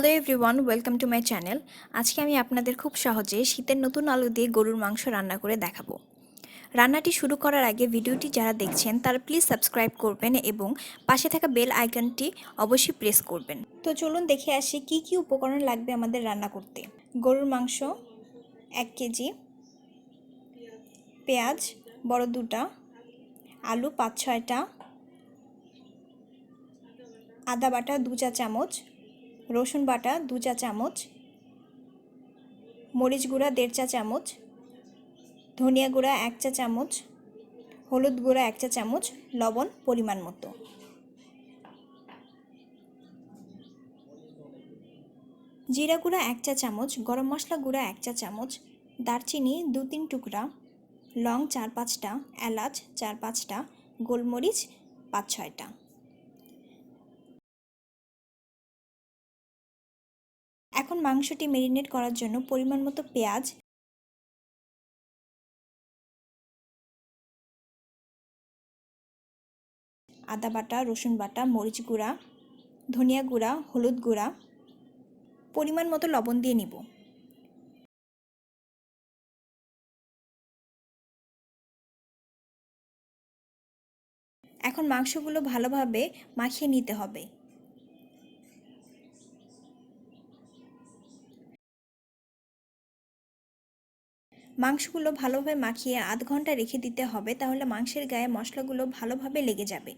Hello everyone, welcome to my channel. আজকে আমি আপনাদের খুব সহজে শীতের নতুন আলু দিয়ে গরুর মাংস রান্না করে দেখাবো। রান্নাটি শুরু করার আগে ভিডিওটি যারা দেখছেন তারা প্লিজ সাবস্ক্রাইব করবেন এবং পাশে থাকা বেল আইকনটি অবশ্যই প্রেস করবেন। তো চলুন দেখে আসি কি কি উপকরণ লাগবে আমাদের রান্না করতে। গরুর মাংস 1 কেজি, পেঁয়াজ বড় 2টা, আলু 5-6টা, আদা বাটা 2 চা চামচ, রসুন বাটা 2 চা চামচ, মরিচ গুঁড়া 1.5 চা চামচ, ধনিয়া গুঁড়া 1 চা চামচ, হলুদ গুঁড়া 1 চা চামচ, লবণ পরিমাণ মতো। জিরা গুঁড়া 1 চা চামচ, গরম মশলা গুঁড়া 1 চা চামচ, দারচিনি 2-3 টুকরা, লং 4-5টা, এলাচ 4-5টা, গোলমরিচ 5-6টা। এখন মাংসটি ম্যারিনেট করার জন্য পরিমাণ মতো পেঁয়াজ, আদা বাটা, রসুন বাটা, মরিচ গুঁড়া, ধনিয়া গুঁড়া, হলুদ গুঁড়া, পরিমাণ মতো লবণ দিয়ে নিব। এখন মাংসগুলো ভালোভাবে মাখিয়ে নিতে হবে। মাংসগুলো ভালোভাবে মাখিয়ে আধ ঘন্টা রেখে দিতে হবে, তাহলে মাংসের গায়ে মশলাগুলো ভালোভাবে লেগে যাবে।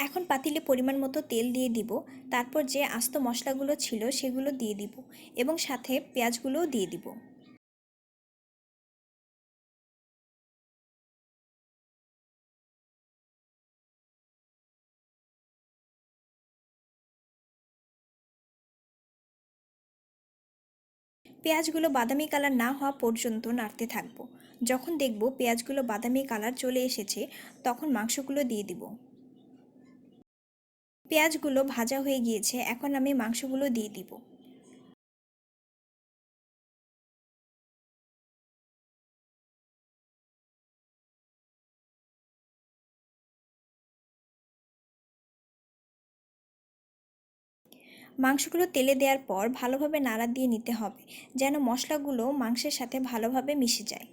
এখন পাতিলে পরিমাণ মতো তেল দিয়ে দিব, তারপর যে আস্ত মশলাগুলো ছিল সেগুলো দিয়ে দিব এবং সাথে পেঁয়াজগুলোও দিয়ে দিব। পেঁয়াজগুলো বাদামি কালার না হওয়া পর্যন্ত নাড়তে থাকবো। যখন দেখব পেঁয়াজগুলো বাদামি কালার চলে এসেছে তখন মাংসগুলো দিয়ে দিব। পেঁয়াজগুলো ভাজা হয়ে গিয়েছে, এখন আমি মাংসগুলো দিয়ে দিব। মাংসগুলো তেলে দেওয়ার পর ভালোভাবে নাড়া দিয়ে নিতে হবে, যেন মশলাগুলো মাংসের সাথে ভালোভাবে মিশে যায়।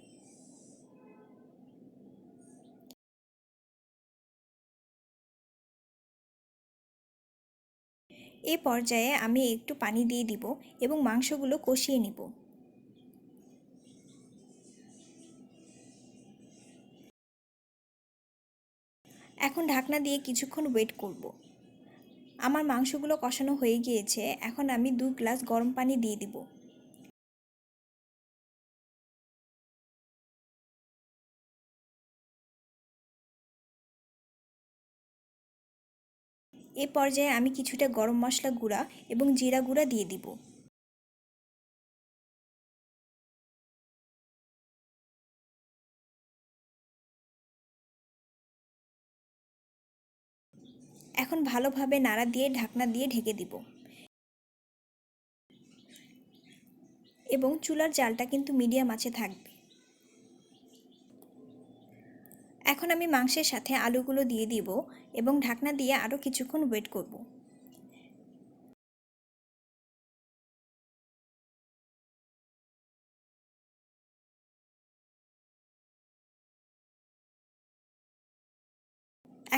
এ পর্যায়ে আমি একটু পানি দিয়ে দিব এবং মাংসগুলো কষিয়ে নিব। এখন ঢাকনা দিয়ে কিছুক্ষণ ওয়েট করব। আমার মাংসগুলো কষানো হয়ে গিয়েছে, এখন আমি 2 গ্লাস গরম পানি দিয়ে দিব। এ পর্যায়ে আমি কিছুটা গরম মশলা গুঁড়া এবং জিরা গুঁড়া দিয়ে দিব। এখন ভালোভাবে নাড়া দিয়ে ঢাকনা দিয়ে ঢেকে দিব এবং চুলার জালটা কিন্তু মিডিয়াম আঁচে থাকবে। এখন আমি মাংসের সাথে আলুগুলো দিয়ে দিব এবং ঢাকনা দিয়ে আরও কিছুক্ষণ ওয়েট করব।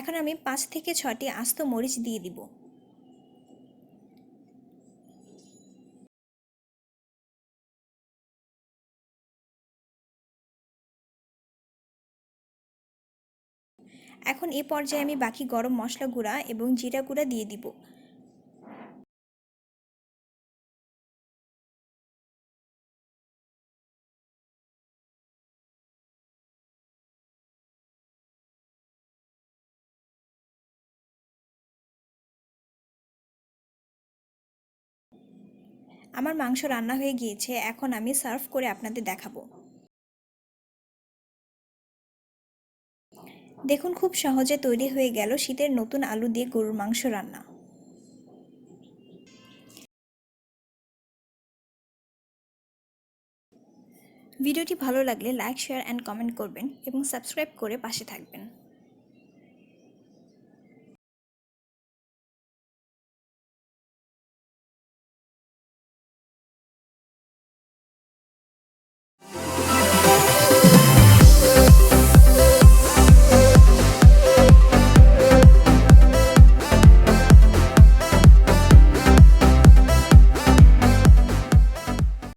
এখন আমি 5 থেকে 6টি আস্ত মরিচ দিয়ে দিব। এখন এ পর্যায়ে আমি বাকি গরম মশলা গুঁড়া এবং জিরা গুঁড়া দিয়ে দিব। আমার মাংস রান্না হয়ে গিয়েছে, এখন আমি সার্ভ করে আপনাদের দেখাবো। দেখুন, খুব সহজে তৈরি হয়ে গেল শীতের নতুন আলু দিয়ে গরুর মাংস রান্না। ভিডিওটি ভালো লাগলে লাইক, শেয়ার অ্যান্ড কমেন্ট করবেন এবং সাবস্ক্রাইব করে পাশে থাকবেন।